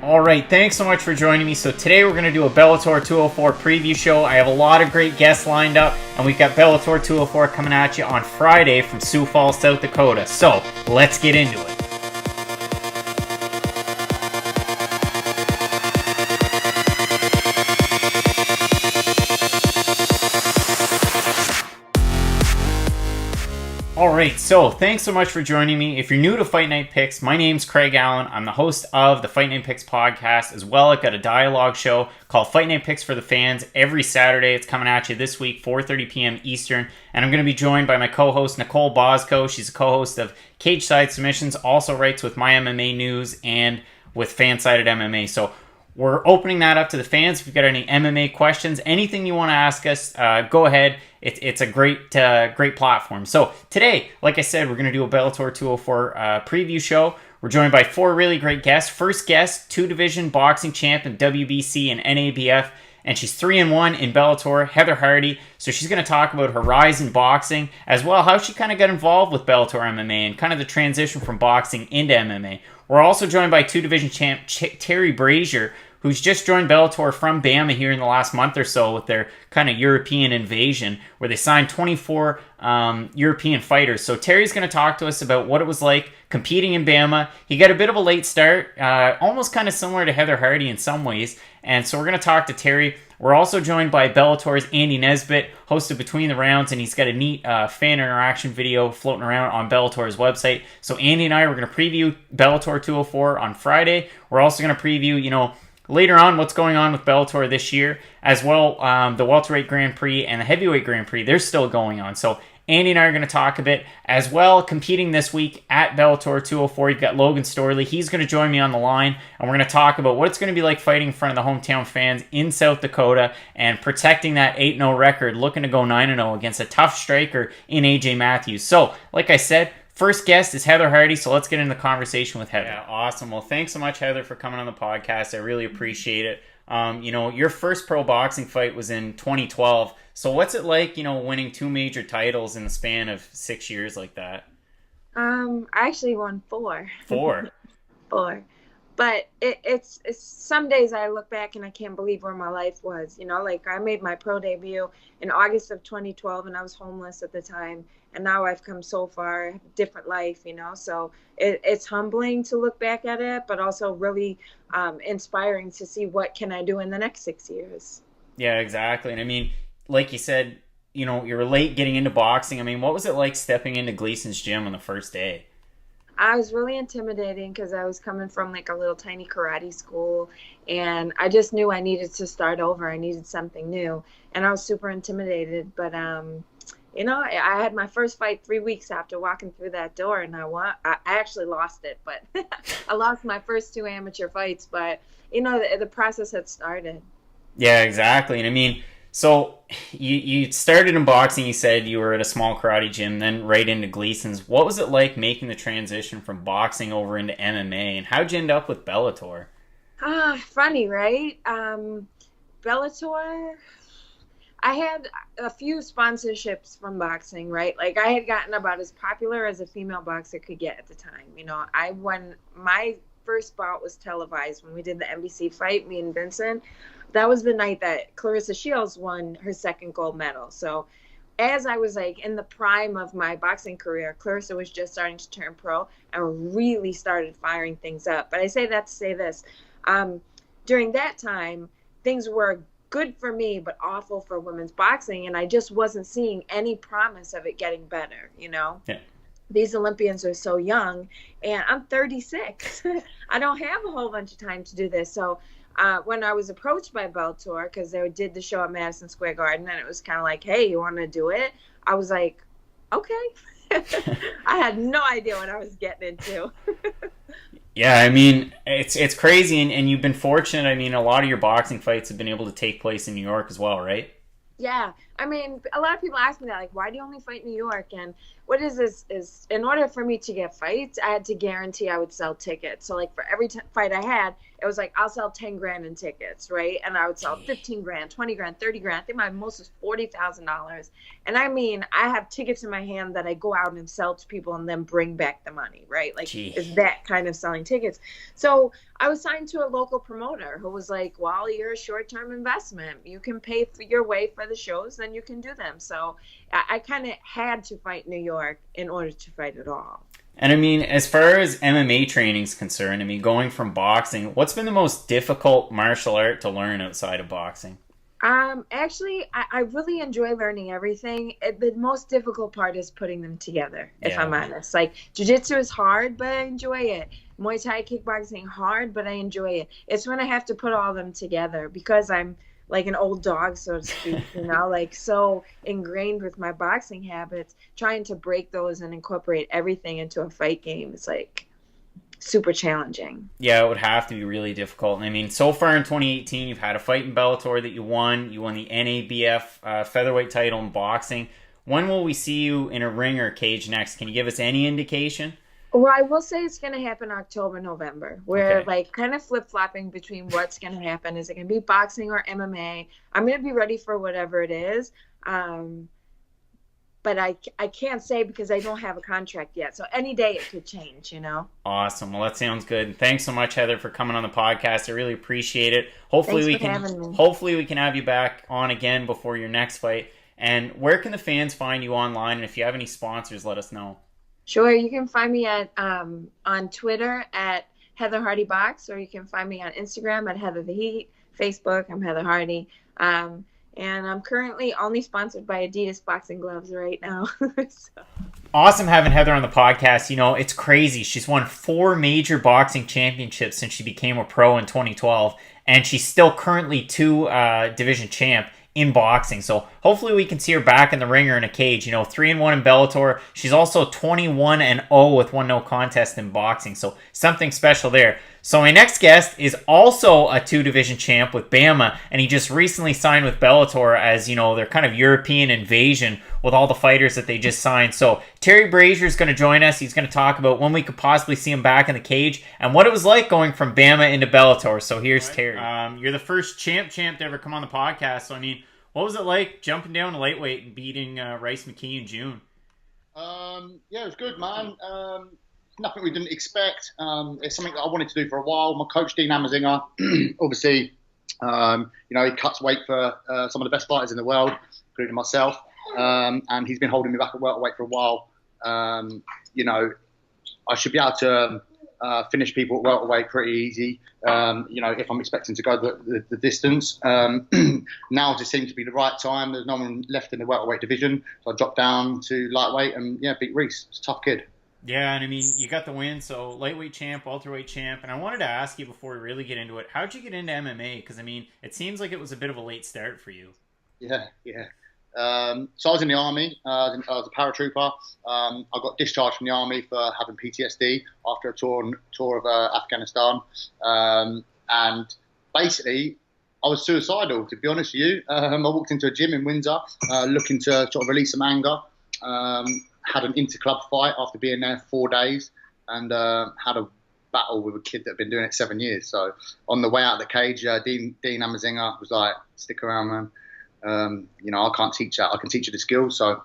All right, thanks so much for joining me. So today we're going to do a Bellator 204 preview show. I have a lot of great guests lined up, and we've got Bellator 204 coming at you on Friday from Sioux Falls, South Dakota. So let's get into it. Alright, so thanks so much for joining me. If you're new to Fight Night Picks, my name's Craig Allen. I'm the host of the Fight Night Picks podcast. As well, I've got a dialogue show called Fight Night Picks for the Fans every Saturday. It's coming at you this week, 4:30 p.m. Eastern. And I'm going to be joined by my co-host, Nicole Bosco. She's a co-host of Cage Side Submissions, also writes with MyMMANews and with FanSided MMA. So we're opening that up to the fans. If you've got any MMA questions, anything you want to ask us, go ahead. It's a great platform. So today, like I said, we're going to do a Bellator 204 preview show. We're joined by four really great guests. First guest, two-division boxing champ in WBC and NABF, and she's 3-1 in Bellator, Heather Hardy. So she's going to talk about her rise in boxing, as well how she kind of got involved with Bellator MMA and kind of the transition from boxing into MMA. We're also joined by two-division champ Terry Brazier, who's just joined Bellator from BAMMA here in the last month or so with their kind of European invasion, where they signed 24 European fighters. So Terry's going to talk to us about what it was like competing in BAMMA. He got a bit of a late start, almost kind of similar to Heather Hardy in some ways. And so we're going to talk to Terry. We're also joined by Bellator's Andy Nesbitt, host of Between the Rounds, and he's got a neat fan interaction video floating around on Bellator's website. So Andy and I are going to preview Bellator 204 on Friday. We're also going to preview, later on what's going on with Bellator this year, as well the Welterweight Grand Prix and the Heavyweight Grand Prix. They're still going on. So Andy and I are going to talk a bit. As well, competing this week at Bellator 204, you've got Logan Storley. He's going to join me on the line, and we're going to talk about what it's going to be like fighting in front of the hometown fans in South Dakota and protecting that 8-0 record, looking to go 9-0 against a tough striker in AJ Mathews. So, like I said, first guest is Heather Hardy, so let's get into the conversation with Heather. Yeah, awesome. Well, thanks so much, Heather, for coming on the podcast. I really appreciate it. Your first pro boxing fight was in 2012. So what's it like, winning two major titles in the span of 6 years like that? I actually won 4. 4? 4. But it's some days I look back and I can't believe where my life was. I made my pro debut in August of 2012 and I was homeless at the time. And now I've come so far, different life, So it's humbling to look back at it, but also really inspiring to see what can I do in the next 6 years. Yeah, exactly. And like you said, you were late getting into boxing. What was it like stepping into Gleason's gym on the first day? I was really intimidating because I was coming from a little tiny karate school, and I just knew I needed to start over. I needed something new, and I was super intimidated. But I had my first fight 3 weeks after walking through that door, and I actually lost it, but I lost my first 2 amateur fights. But the process had started. Yeah, exactly. And so you started in boxing. You said you were at a small karate gym, then right into Gleason's. What was it like making the transition from boxing over into MMA, and how'd you end up with Bellator? Funny, right? Bellator, I had a few sponsorships from boxing, right? I had gotten about as popular as a female boxer could get at the time. When my first bout was televised, when we did the NBC fight, me and Vincent, that was the night that Clarissa Shields won her second gold medal. So as I was in the prime of my boxing career, Clarissa was just starting to turn pro and really started firing things up. But I say that to say this. During that time, things were good for me, but awful for women's boxing. And I just wasn't seeing any promise of it getting better, Yeah. These Olympians are so young, and I'm 36. I don't have a whole bunch of time to do this. So when I was approached by Bellator, because they did the show at Madison Square Garden, and it was kind of like, hey, you want to do it? I was like, okay. I had no idea what I was getting into. Yeah, it's crazy, and you've been fortunate. A lot of your boxing fights have been able to take place in New York as well, right? Yeah. I mean, a lot of people ask me that, like, why do you only fight New York? And what is this? Is in order for me to get fights, I had to guarantee I would sell tickets. So, like, for every fight I had, it was like, I'll sell 10 grand in tickets, right? And I would sell 15 grand, 20 grand, 30 grand. I think my most was $40,000. And I mean, I have tickets in my hand that I go out and sell to people and then bring back the money, right? Like, it's that kind of selling tickets. So I was signed to a local promoter who was like, well, you're a short-term investment. You can pay for your way for the shows, then you can do them. So I kind of had to fight New York in order to fight at all. And I mean, as far as MMA training is concerned, I mean, going from boxing, what's been the most difficult martial art to learn outside of boxing? Actually, I really enjoy learning everything. The most difficult part is putting them together, if I'm honest. Like, jiu-jitsu is hard, but I enjoy it. Muay Thai, kickboxing, hard, but I enjoy it. It's when I have to put all of them together because I'm like an old dog, so to speak, you know, like so ingrained with my boxing habits, trying to break those and incorporate everything into a fight game is like super challenging. Yeah, it would have to be really difficult. And I mean, so far in 2018, you've had a fight in Bellator that you won. You won the NABF featherweight title in boxing. When will we see you in a ring or a cage next? Can you give us any indication? Well, I will say it's going to happen October, November. We're like kind of flip-flopping between what's going to happen. Is it going to be boxing or MMA? I'm going to be ready for whatever it is. But I can't say because I don't have a contract yet. So any day it could change, you know? Awesome. Well, that sounds good. Thanks so much, Heather, for coming on the podcast. I really appreciate it. Hopefully we can have you back on again before your next fight. And where can the fans find you online? And if you have any sponsors, let us know. Sure. You can find me at on Twitter at Heather Hardy Box, or you can find me on Instagram at Heather the Heat, Facebook, I'm Heather Hardy. And I'm currently only sponsored by Adidas boxing gloves right now. So. Awesome having Heather on the podcast. You know, it's crazy. She's won 4 major boxing championships since she became a pro in 2012, and she's still currently 2 division champ in boxing. So hopefully we can see her back in the ring or in a cage. You know, 3-1 in Bellator. She's also 21-0 with 1 no contest in boxing. So something special there. So my next guest is also a 2-division champ with BAMMA, and he just recently signed with Bellator as, you know, their kind of European invasion with all the fighters that they just signed. So Terry Brazier is going to join us. He's going to talk about when we could possibly see him back in the cage and what it was like going from BAMMA into Bellator. So here's Terry. You're the first champ to ever come on the podcast. So, I mean, what was it like jumping down to lightweight and beating Rice McKee in June? Yeah, it was good, man. Nothing we didn't expect. It's something that I wanted to do for a while. My coach, Dean Amazinger, obviously, you know, he cuts weight for some of the best fighters in the world, including myself. And he's been holding me back at welterweight for a while. You know, I should be able to finish people at welterweight pretty easy, you know, if I'm expecting to go the distance. Now just seems to be the right time. There's no one left in the welterweight division. So I dropped down to lightweight and, yeah, beat Reese. It's a tough kid. Yeah, and I mean, you got the win, so lightweight champ, welterweight champ. And I wanted to ask you before we really get into it, how'd you get into MMA? Because, I mean, it seems like it was a bit of a late start for you. Yeah. So I was in the army. I was a paratrooper. I got discharged from the army for having PTSD after a tour of Afghanistan. And basically, I was suicidal, to be honest with you. I walked into a gym in Windsor looking to sort of release some anger. Had an inter-club fight after being there 4 days, and had a battle with a kid that had been doing it 7 years. So on the way out of the cage, Dean Amazinger was like, "Stick around, man. You know, I can't teach that. I can teach you the skills." So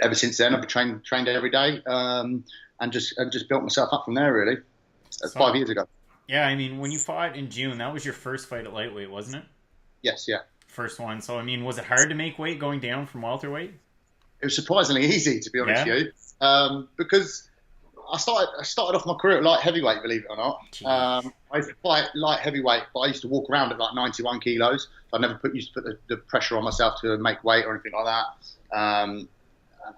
ever since then, I've trained every day, and just built myself up from there. Really, 5 years ago. Yeah, I mean, when you fought in June, that was your first fight at lightweight, wasn't it? Yes, yeah. First one. So I mean, was it hard to make weight going down from welterweight? It was surprisingly easy, to be honest with you, because I started off my career at light heavyweight, believe it or not. I used to fight light heavyweight, but I used to walk around at like 91 kilos. So I never used to put the pressure on myself to make weight or anything like that.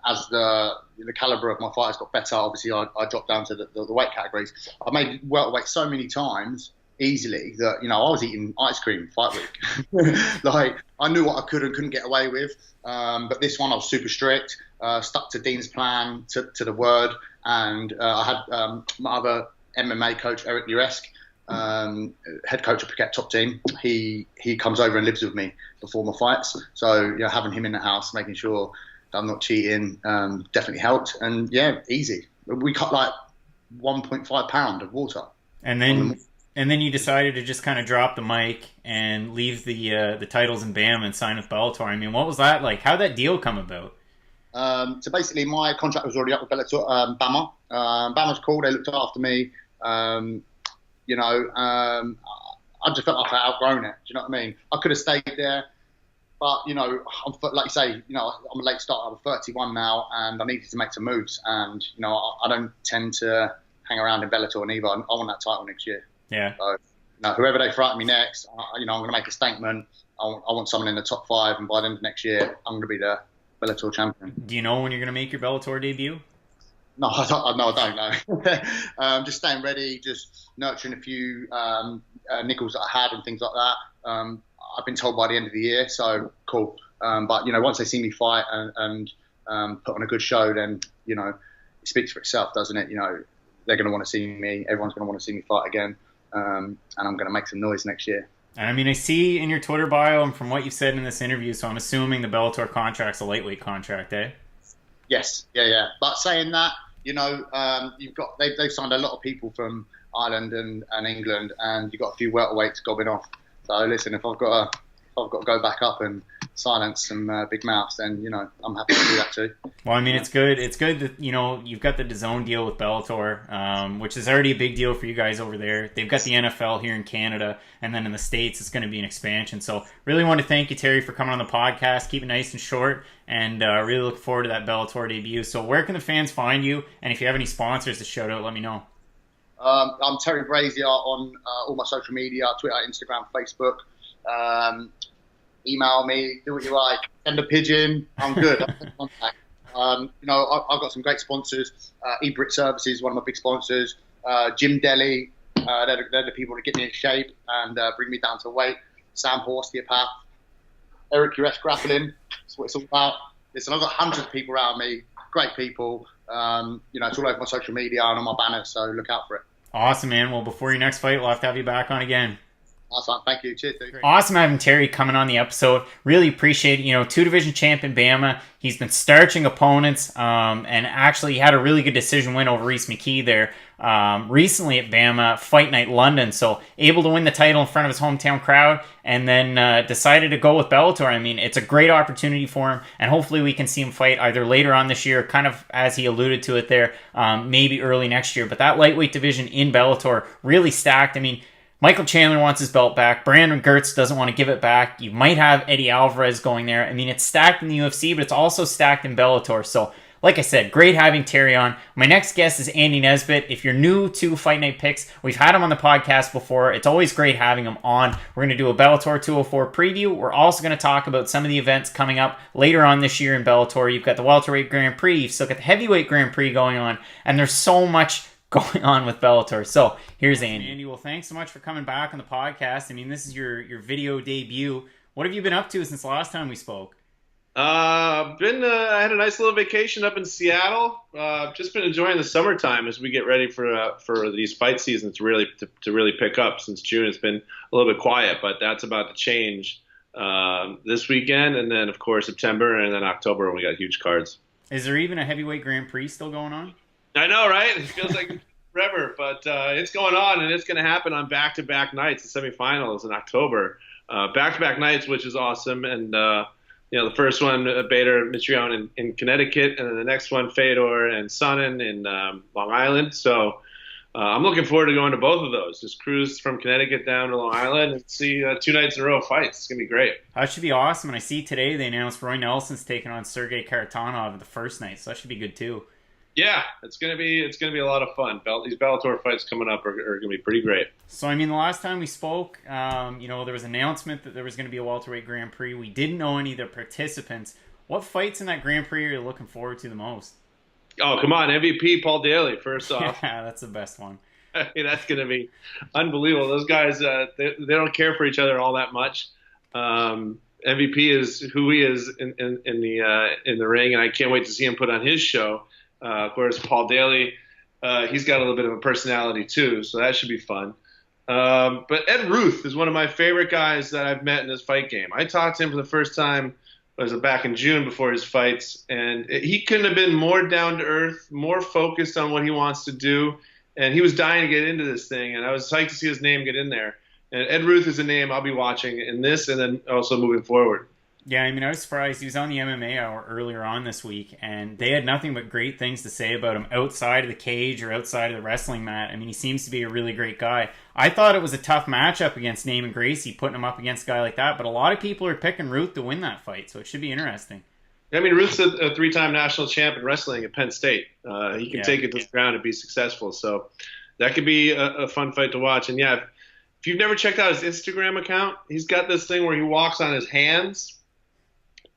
As the caliber of my fighters got better, obviously I dropped down to the weight categories. I made welterweight so many times easily that, you know, I was eating ice cream fight week. Like, I knew what I could and couldn't get away with. But this one I was super strict, stuck to Dean's plan to the word. And I had my other MMA coach, Eric Luresk, head coach of Phuket top team. He comes over and lives with me before my fights. So having him in the house, making sure that I'm not cheating, definitely helped. And easy. We cut like 1.5 pound of water. And then you decided to just kind of drop the mic and leave the titles in BAMMA and sign with Bellator. I mean, what was that like? How'd that deal come about? So basically, my contract was already up with Bellator, BAMMA. BAMMA's cool. They looked after me. I just felt like I outgrown it. Do you know what I mean? I could have stayed there, but I'm like you say, I'm a late starter. I'm 31 now, and I needed to make some moves. And I don't tend to hang around in Bellator neither. I want that title next year. Yeah. So, whoever they throw at me next, I'm going to make a statement. I want someone in the top 5, and by the end of next year, I'm going to be the Bellator champion. Do you know when you're going to make your Bellator debut? No, I don't know. Just staying ready, just nurturing a few nickels that I had and things like that. I've been told by the end of the year, so cool. But once they see me fight and put on a good show, then it speaks for itself, doesn't it? They're going to want to see me. Everyone's going to want to see me fight again, and I'm going to make some noise next year. And I mean, I see in your Twitter bio and from what you've said in this interview, so I'm assuming the Bellator contract's a lightweight contract, eh? Yes, yeah. But saying that, they've signed a lot of people from Ireland and England, and you've got a few welterweights gobbing off. So listen, if I've got to go back up and silence some big mouths, then I'm happy to do that too. Well, I mean, it's good. It's good that you've got the DAZN deal with Bellator, which is already a big deal for you guys over there. They've got the NFL here in Canada, and then in the States, it's going to be an expansion. So, really want to thank you, Terry, for coming on the podcast. Keep it nice and short, and really look forward to that Bellator debut. So, where can the fans find you? And if you have any sponsors to shout out, let me know. I'm Terry Brazier on all my social media: Twitter, Instagram, Facebook. Email me, do what you like, send a pigeon, I'm good. I've got some great sponsors. eBrit Services, one of my big sponsors. Jim Deli, they're the people that get me in shape and bring me down to weight. Sam Hall, osteopath. Eric Ures Grappling, that's what it's all about. Listen, I've got hundreds of people around me, great people. It's all over my social media and on my banners, so look out for it. Awesome, man. Well, before your next fight, we'll have to have you back on again. Awesome. Thank you. Cheers, dude. Awesome having Terry coming on the episode. Really appreciate it. 2-division champ in BAMMA. He's been starching opponents, and actually he had a really good decision win over Reese McKee there recently at BAMMA Fight Night London. So able to win the title in front of his hometown crowd, and then decided to go with Bellator. I mean, it's a great opportunity for him, and hopefully we can see him fight either later on this year, kind of as he alluded to it there, maybe early next year. But that lightweight division in Bellator really stacked. I mean, Michael Chandler wants his belt back. Brandon Gertz doesn't want to give it back. You might have Eddie Alvarez going there. I mean, it's stacked in the UFC, but it's also stacked in Bellator. So, like I said, great having Terry on. My next guest is Andy Nesbitt. If you're new to Fight Night Picks, we've had him on the podcast before. It's always great having him on. We're going to do a Bellator 204 preview. We're also going to talk about some of the events coming up later on this year in Bellator. You've got the Welterweight Grand Prix. You've still got the Heavyweight Grand Prix going on. And there's so much going on with Bellator. So here's Andy. Andy, well, thanks so much for coming back on the podcast. I mean, this is your video debut. What have you been up to since the last time we spoke? I had a nice little vacation up in Seattle. Just been enjoying the summertime as we get ready for these fight seasons to really pick up. Since June, it's been a little bit quiet, but that's about to change this weekend, and then of course September, and then October we got huge cards. Is there even a Heavyweight Grand Prix still going on? I know, right? It feels like forever, but it's going on, and it's going to happen on back-to-back nights. The semifinals in October, back-to-back nights, which is awesome. And the first one, Bader Mitrione in Connecticut, and then the next one, Fedor and Sonnen in Long Island. So I'm looking forward to going to both of those. Just cruise from Connecticut down to Long Island and see 2 nights in a row fights. It's going to be great. That should be awesome. And I see today they announced Roy Nelson's taking on Sergey Karatanov the first night, so that should be good too. Yeah, it's gonna be a lot of fun. These Bellator fights coming up are gonna be pretty great. So I mean, the last time we spoke, there was an announcement that there was gonna be a welterweight Grand Prix. We didn't know any of the participants. What fights in that Grand Prix are you looking forward to the most? Oh, come on, MVP Paul Daly first off. Yeah, that's the best one. I mean, that's gonna be unbelievable. Those guys, they don't care for each other all that much. MVP is who he is in the ring, and I can't wait to see him put on his show. Of course, Paul Daly, he's got a little bit of a personality too, so that should be fun. But Ed Ruth is one of my favorite guys that I've met in this fight game. I talked to him for the first time back in June before his fights, and he couldn't have been more down to earth, more focused on what he wants to do, and he was dying to get into this thing, and I was psyched to see his name get in there. And Ed Ruth is a name I'll be watching in this and then also moving forward. Yeah, I mean, I was surprised. He was on the MMA Hour earlier on this week, and they had nothing but great things to say about him outside of the cage or outside of the wrestling mat. I mean, he seems to be a really great guy. I thought it was a tough matchup against Naaman Gracie, putting him up against a guy like that, but a lot of people are picking Ruth to win that fight, so it should be interesting. I mean, Ruth's a three-time national champ in wrestling at Penn State. He can take it to the ground and be successful, so that could be a fun fight to watch. And yeah, if you've never checked out his Instagram account, he's got this thing where he walks on his hands.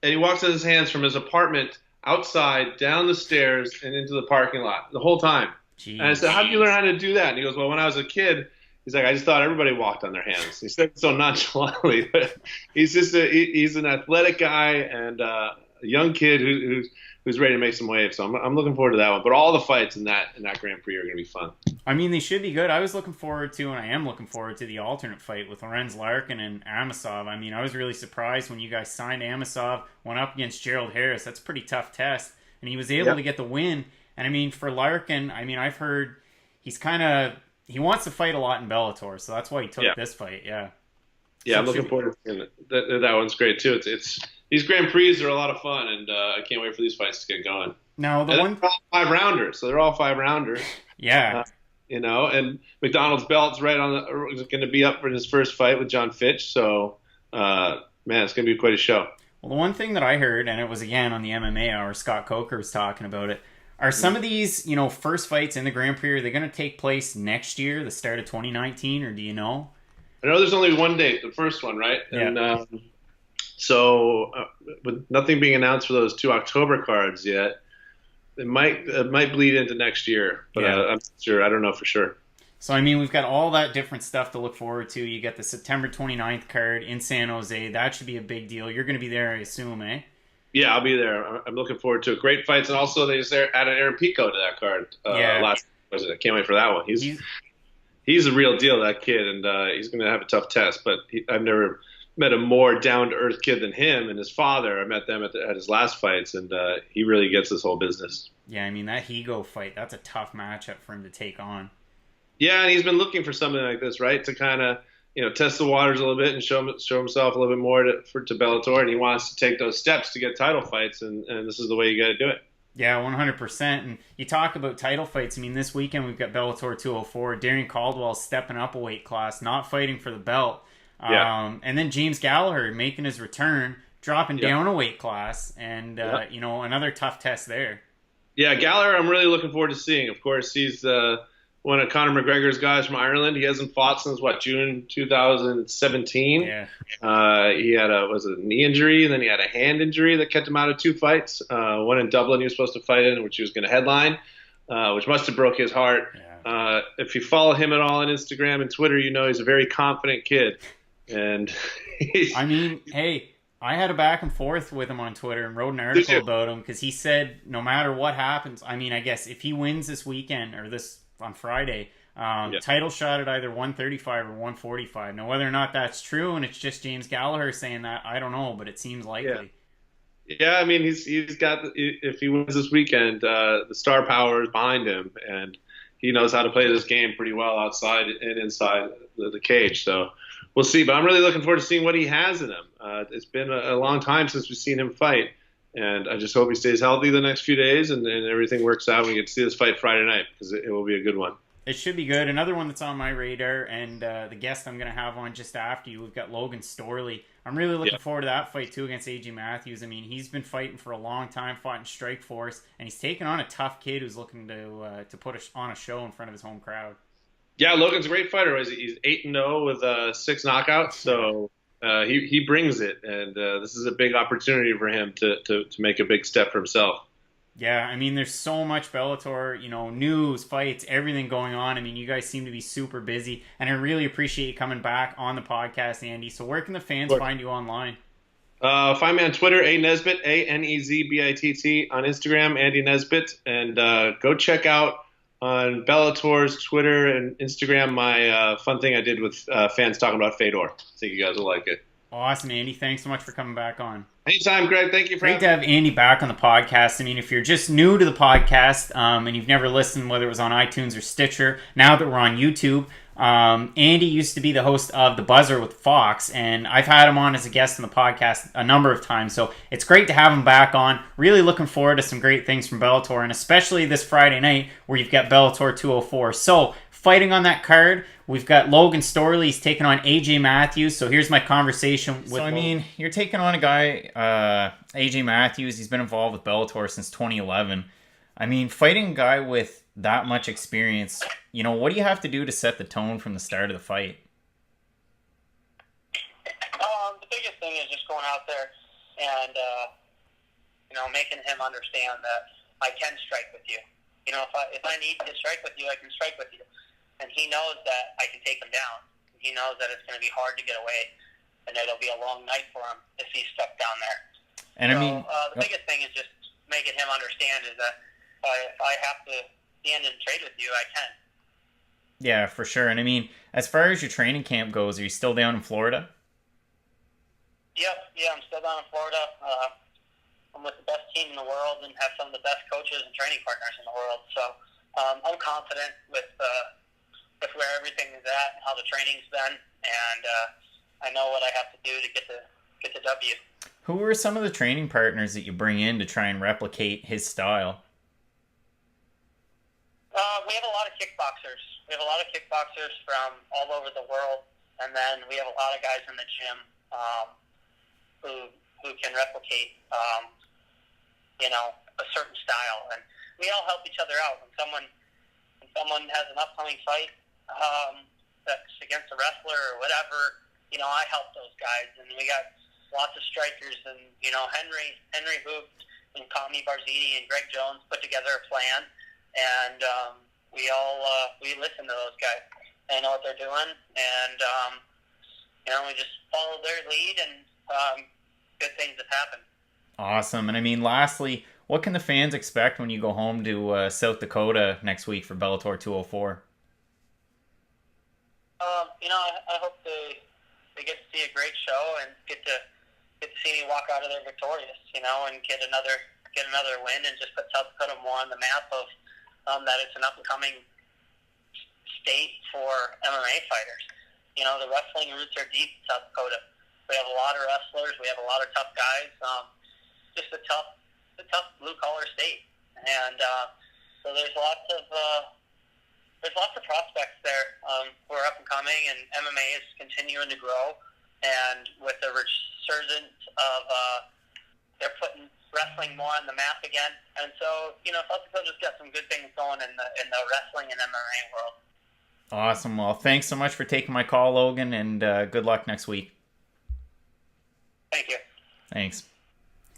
And he walks on his hands from his apartment outside, down the stairs, and into the parking lot the whole time. Jeez. And I said, how did you learn how to do that? And he goes, well, when I was a kid, he's like, I just thought everybody walked on their hands. He said it so nonchalantly. But he's just he's an athletic guy and a young kid who's ready to make some waves. So I'm looking forward to that one. But all the fights in that Grand Prix are going to be fun. I mean, they should be good. I was looking forward to, and I am looking forward to the alternate fight with Lorenz Larkin and Amosov. I mean, I was really surprised when you guys signed Amosov, went up against Gerald Harris. That's a pretty tough test. And he was able to get the win. And I mean, for Larkin, I mean, I've heard he wants to fight a lot in Bellator. So that's why he took this fight. Yeah. Yeah, I'm looking forward to that one's great too. It's these Grand Prix are a lot of fun, and I can't wait for these fights to get going. Now they're all 5-rounders, so they're all 5-rounders. Yeah, and McDonald's belt's right on is going to be up for his first fight with John Fitch. So, man, it's going to be quite a show. Well, the one thing that I heard, and it was again on the MMA Hour, Scott Coker was talking about it. Are some of these, first fights in the Grand Prix, are they going to take place next year, the start of 2019, or do you know? I know there's only one date, the first one, right? Yeah. And so, with nothing being announced for those 2 October cards yet, it might bleed into next year. But I'm not sure. I don't know for sure. So, I mean, we've got all that different stuff to look forward to. You got the September 29th card in San Jose. That should be a big deal. You're going to be there, I assume, eh? Yeah, I'll be there. I'm looking forward to it. Great fights. And also, they just added Aaron Pico to that card. I can't wait for that one. He's a real deal, that kid, and he's going to have a tough test. But I've never met a more down-to-earth kid than him and his father. I met them at his last fights, and he really gets this whole business. Yeah, I mean, that Higo fight, that's a tough matchup for him to take on. Yeah, and he's been looking for something like this, right, to kind of test the waters a little bit and show himself a little bit more to Bellator, and he wants to take those steps to get title fights, and this is the way you got to do it. Yeah, 100%. And you talk about title fights. I mean, this weekend we've got Bellator 204. Darren Caldwell stepping up a weight class, not fighting for the belt. And then James Gallaher making his return, dropping down a weight class, and another tough test there. Yeah, Gallaher I'm really looking forward to seeing. Of course, he's one of Conor McGregor's guys from Ireland. He hasn't fought since, June 2017? Yeah. He had a knee injury, and then he had a hand injury that kept him out of 2 fights. One in Dublin he was supposed to fight in, which he was going to headline, which must have broke his heart. Yeah. If you follow him at all on Instagram and Twitter, he's a very confident kid. And I mean, hey, I had a back and forth with him on Twitter and wrote an article about him because he said no matter what happens, I mean, I guess if he wins this weekend or on Friday, title shot at either 135 or 145. Now, whether or not that's true, and it's just James Gallaher saying that, I don't know, but it seems likely. Yeah, I mean, he's got, if he wins this weekend, the star power is behind him, and he knows how to play this game pretty well outside and inside the cage. So we'll see. But I'm really looking forward to seeing what he has in him. It's been a long time since we've seen him fight. And I just hope he stays healthy the next few days and everything works out. We get to see this fight Friday night because it will be a good one. It should be good. Another one that's on my radar, and the guest I'm going to have on just after you, we've got Logan Storley. I'm really looking forward to that fight, too, against A.J. Mathews. I mean, he's been fighting for a long time, fought in Strikeforce, and he's taking on a tough kid who's looking to put on a show in front of his home crowd. Yeah, Logan's a great fighter. He's 8-0 with 6 knockouts, so he brings it, and this is a big opportunity for him to make a big step for himself. Yeah, I mean, there's so much Bellator, news, fights, everything going on. I mean, you guys seem to be super busy, and I really appreciate you coming back on the podcast, Andy. So where can the fans find you online? Find me on Twitter, Nesbitt, ANEZBITT, on Instagram, Andy Nesbitt, and go check out on Bellator's Twitter and Instagram my fun thing I did with fans talking about Fedor. I think you guys will like it. Awesome, Andy. Thanks so much for coming back on. Anytime, Greg. Thank you for Great to have Andy back on the podcast. I mean, if you're just new to the podcast and you've never listened, whether it was on iTunes or Stitcher, now that we're on YouTube, Andy used to be the host of The Buzzer with Fox, and I've had him on as a guest on the podcast a number of times, so it's great to have him back on. Really looking forward to some great things from Bellator, and especially this Friday night where you've got Bellator 204. So, fighting on that card, we've got Logan Storley. He's taking on AJ Mathews. So here's my conversation with... So, I mean, you're taking on a guy, AJ Mathews. He's been involved with Bellator since 2011. I mean, fighting a guy with that much experience, you know, what do you have to do to set the tone from the start of the fight? The biggest thing is just going out there and, making him understand that I can strike with you. You know, if I need to strike with you, I can strike with you. And he knows that I can take him down. He knows that it's going to be hard to get away, and that it'll be a long night for him if he's stuck down there. And so, the biggest thing is just making him understand is that if I have to stand and trade with you, I can. Yeah, for sure. And I mean, as far as your training camp goes, are you still down in Florida? Yep. Yeah, I'm still down in Florida. I'm with the best team in the world and have some of the best coaches and training partners in the world. So I'm confident with where everything is at, how the training's been, and I know what I have to do to get the W. Who are some of the training partners that you bring in to try and replicate his style? We have a lot of kickboxers. We have a lot of kickboxers from all over the world, and then we have a lot of guys in the gym who can replicate, a certain style, and we all help each other out. When someone has an upcoming fight that's against a wrestler or whatever, I help those guys, and we got lots of strikers, and Henry Hoop and Kami Barzini and Greg Jones put together a plan, and we listen to those guys. They know what they're doing, and we just follow their lead, and good things have happened. Awesome. And I mean, lastly, what can the fans expect when you go home to South Dakota next week for Bellator 204? I hope they get to see a great show and get to see me walk out of there victorious, and get another win and just put South Dakota more on the map of that it's an up-and-coming state for MMA fighters. The wrestling roots are deep in South Dakota. We have a lot of wrestlers. We have a lot of tough guys. Just a tough blue-collar state. And so there's lots of prospects there who are up-and-coming, and MMA is continuing to grow. And with the resurgence of they're putting wrestling more on the map again. And so, South Dakota's got some good things going in the wrestling and MMA world. Awesome. Well, thanks so much for taking my call, Logan, and good luck next week. Thank you. Thanks.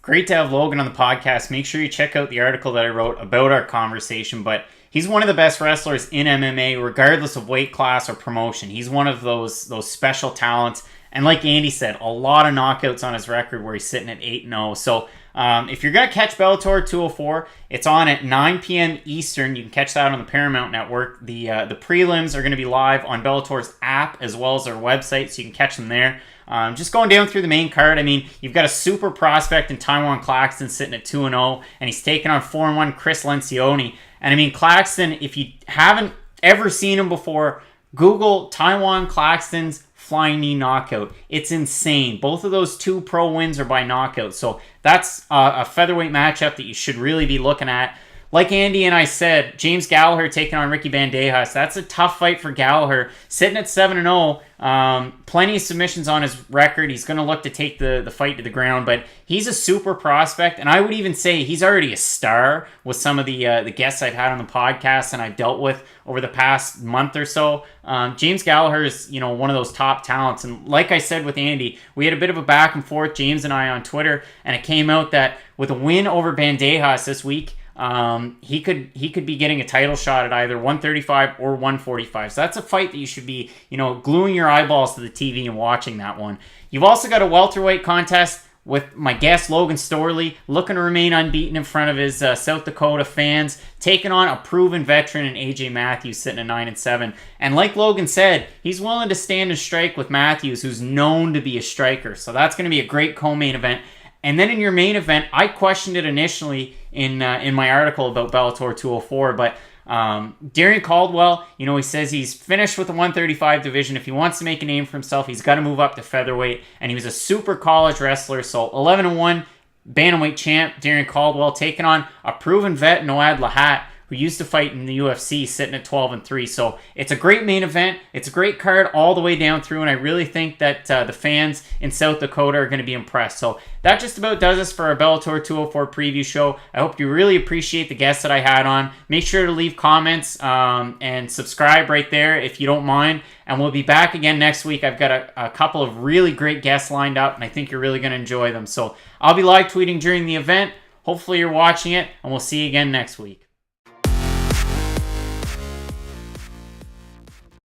Great to have Logan on the podcast. Make sure you check out the article that I wrote about our conversation, but he's one of the best wrestlers in MMA, regardless of weight class or promotion. He's one of those special talents. And like Andy said, a lot of knockouts on his record where he's sitting at 8-0. So if you're going to catch Bellator 204, it's on at 9 p.m. Eastern. You can catch that on the Paramount Network. The prelims are going to be live on Bellator's app as well as their website, so you can catch them there. Just going down through the main card, I mean, you've got a super prospect in Taiwan Claxton sitting at 2-0, and he's taking on 4-1 Chris Lencioni. And I mean, Claxton, if you haven't ever seen him before, Google Taiwan Claxton's flying knee knockout. It's insane. Both of those 2 pro wins are by knockout. So that's a featherweight matchup that you should really be looking at. Like Andy and I said, James Gallaher taking on Ricky Bandeja. So that's a tough fight for Gallaher. Sitting at 7-0, plenty of submissions on his record. He's going to look to take the fight to the ground, but he's a super prospect, and I would even say he's already a star with some of the guests I've had on the podcast and I've dealt with over the past month or so. James Gallaher is, one of those top talents, and like I said with Andy, we had a bit of a back and forth, James and I, on Twitter, and it came out that with a win over Bandejas this week, he could be getting a title shot at either 135 or 145. So that's a fight that you should be, gluing your eyeballs to the TV and watching that one. You've also got a welterweight contest with my guest Logan Storley, looking to remain unbeaten in front of his South Dakota fans, taking on a proven veteran in AJ Mathews, sitting at 9-7. And like Logan said, he's willing to stand and strike with Mathews, who's known to be a striker. So that's going to be a great co-main event. And then in your main event, I questioned it initially in my article about Bellator 204, but Darrion Caldwell, he says he's finished with the 135 division. If he wants to make a name for himself, he's got to move up to featherweight, and he was a super college wrestler. So 11-1 bantamweight champ Darrion Caldwell taking on a proven vet, Noad Lahat, who used to fight in the UFC, sitting at 12-3. So it's a great main event. It's a great card all the way down through, and I really think that the fans in South Dakota are going to be impressed. So that just about does us for our Bellator 204 preview show. I hope you really appreciate the guests that I had on. Make sure to leave comments and subscribe right there if you don't mind. And we'll be back again next week. I've got a couple of really great guests lined up, and I think you're really going to enjoy them. So I'll be live tweeting during the event. Hopefully you're watching it, and we'll see you again next week.